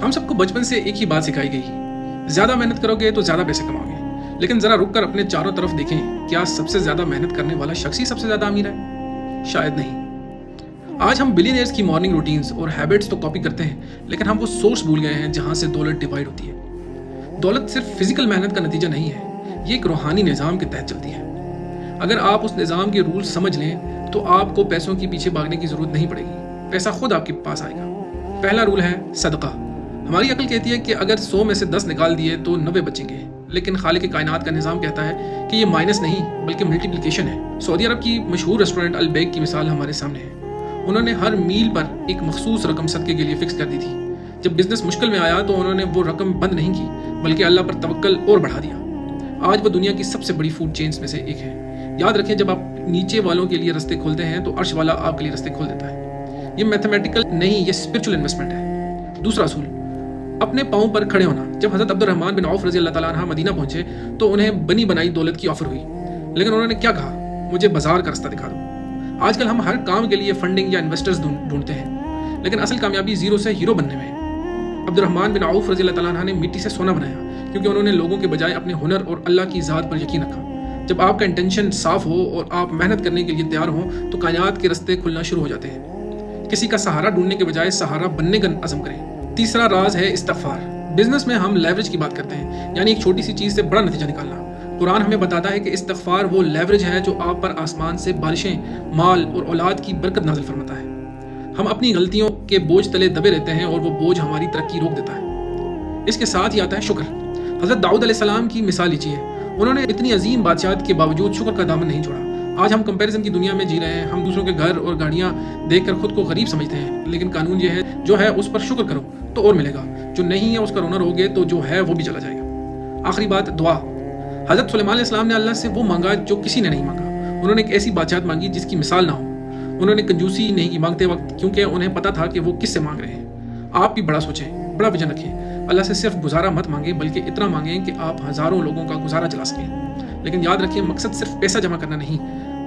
हम सबको बचपन से एक ही बात सिखाई गई, ज़्यादा मेहनत करोगे तो ज़्यादा पैसे कमाओगे। लेकिन ज़रा रुक कर अपने चारों तरफ देखें, क्या सबसे ज़्यादा मेहनत करने वाला शख्स ही सबसे ज़्यादा अमीर है? शायद नहीं। आज हम बिलियनियर्स की मॉर्निंग रूटीन्स और हैबिट्स तो कॉपी करते हैं, लेकिन हम वो सोर्स भूल गए हैं जहाँ से दौलत डिवाइड होती है। दौलत सिर्फ फिजिकल मेहनत का नतीजा नहीं है, ये एक रूहानी निज़ाम के तहत चलती है। अगर आप उस निज़ाम के रूल्स समझ लें तो आपको पैसों के पीछे भागने की ज़रूरत नहीं पड़ेगी, पैसा खुद आपके पास आएगा। पहला रूल है सदका। हमारी अकल कहती है कि अगर 100 में से 10 निकाल दिए तो 90 बचेंगे, लेकिन खालिक कायनात का निज़ाम कहता है कि ये माइनस नहीं बल्कि मल्टीप्लिकेशन है। सऊदी अरब की मशहूर रेस्टोरेंट अल बैक की मिसाल हमारे सामने है। उन्होंने हर मील पर एक मखसूस रकम सदके के लिए फिक्स कर दी थी। जब बिजनेस मुश्किल में आया तो उन्होंने वो रकम बंद नहीं की, बल्कि अल्लाह पर तवक्कल और बढ़ा दिया। आज वो दुनिया की सबसे बड़ी फूड चेन्स में से एक है। याद रखें, जब आप नीचे वालों के लिए रास्ते खोलते हैं तो अर्श वाला आपके लिए रास्ते खोल देता है। ये मैथमेटिकल नहीं, ये स्पिरिचुअल इन्वेस्टमेंट है। दूसरा असूल, अपने पाँव पर खड़े होना। जब हज़रत अब्दुर्रहमान बिन औफ रज़ी अल्लाह ताला अन्हु मदीना पहुंचे तो उन्हें बनी बनाई दौलत की ऑफर हुई, लेकिन उन्होंने क्या कहा? मुझे बाजार का रास्ता दिखा दो। आजकल हम हर काम के लिए फंडिंग या इन्वेस्टर्स ढूंढते हैं, लेकिन असल कामयाबी जीरो से हीरो बनने में है। अब्दुर्रहमान बिन औफ रज़ी अल्लाह ताला अन्हु ने मिट्टी से सोना बनाया, क्योंकि उन्होंने लोगों के बजाय अपने हुनर और अल्लाह की ज़ात पर यकीन रखा। जब आपका इंटेंशन साफ हो और आप मेहनत करने के लिए तैयार हो तो कायनात के रास्ते खुलना शुरू हो जाते हैं। किसी का सहारा ढूंढने के बजाय सहारा बनने का अज़म करें। तीसरा राज है इस्तिग़फ़ार। बिजनेस में हम लेवरेज की बात करते हैं, यानी एक छोटी सी चीज़ से बड़ा नतीजा निकालना। कुरान हमें बताता है कि इस्तिग़फ़ार वो लेवरेज है जो आप पर आसमान से बारिशें, माल और औलाद की बरकत नाज़िल फरमाता है। हम अपनी गलतियों के बोझ तले दबे रहते हैं और वो बोझ हमारी तरक्की रोक देता है। इसके साथ ही आता है शुक्र। हज़रत दाऊद अलैहिस्सलाम की मिसाल लीजिए, उन्होंने इतनी अजीम बादशाहत के बावजूद शुक्र का दामन नहीं छोड़ा। आज हम कंपैरिजन की दुनिया में जी रहे हैं। हम दूसरों के घर और गाड़ियाँ देखकर खुद को गरीब समझते हैं, लेकिन कानून ये है, जो है उस पर शुक्र करो तो और मिलेगा, जो नहीं है उसका रोना रहोगे तो जो है वो भी चला जाएगा। आखिरी बात, दुआ। हज़रत सुलेमान अलैहिस्सलाम ने अल्लाह से वो मांगा जो किसी ने नहीं मांगा। उन्होंने एक ऐसी बादशाहत मांगी जिसकी मिसाल ना हो। उन्होंने कंजूसी नहीं की मांगते वक्त, क्योंकि उन्हें पता था कि वो किससे मांग रहे हैं। आप भी बड़ा सोचें, बड़ा विजन रखें। अल्लाह से सिर्फ गुजारा मत मांगे, बल्कि इतना मांगें कि आप हज़ारों लोगों का गुजारा चला सकें। लेकिन याद रखिए, मकसद सिर्फ पैसा जमा करना नहीं,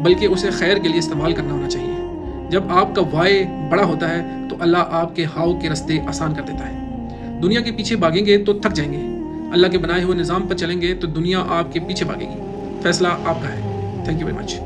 बल्कि उसे खैर के लिए इस्तेमाल करना होना चाहिए। जब आपका वाय बड़ा होता है तो अल्लाह आपके हाव के रास्ते आसान कर देता है। दुनिया के पीछे भागेंगे तो थक जाएंगे, अल्लाह के बनाए हुए निज़ाम पर चलेंगे तो दुनिया आपके पीछे भागेगी। फैसला आपका है। Thank you very much.